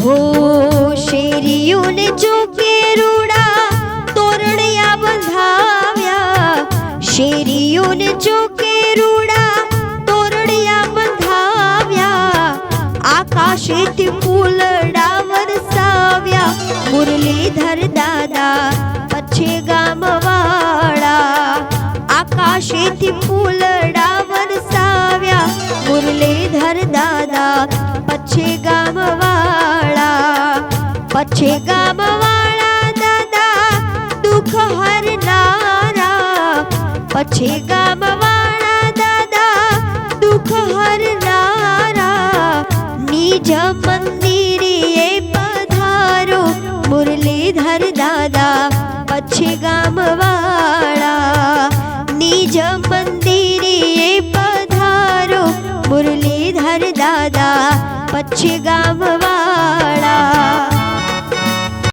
हो शेरियों ने जो के रूड़ा तोरणिया बंधाव्या, शेरियों ने जो के रूड़ा तोरणिया बंधाव्या, आकाशेથી ફૂલડા વરસાવ્યા, મુરલીધર દાદા પછે ગામવાળા, આકાશેથી ફૂલડા વરસાવ્યા, મુરલીધર દાદા પછે ગામવાળા, પછે ગામવાળા દાદા દુઃખ હરનારા, પછે ગામવાળા દાદા દુઃખ હરનારા, निज मंदिरे पधारो मुरलीधर दादा पछे गामवाळा, निज मंदिरे पधारो मुरलीधर दादा पछे गाम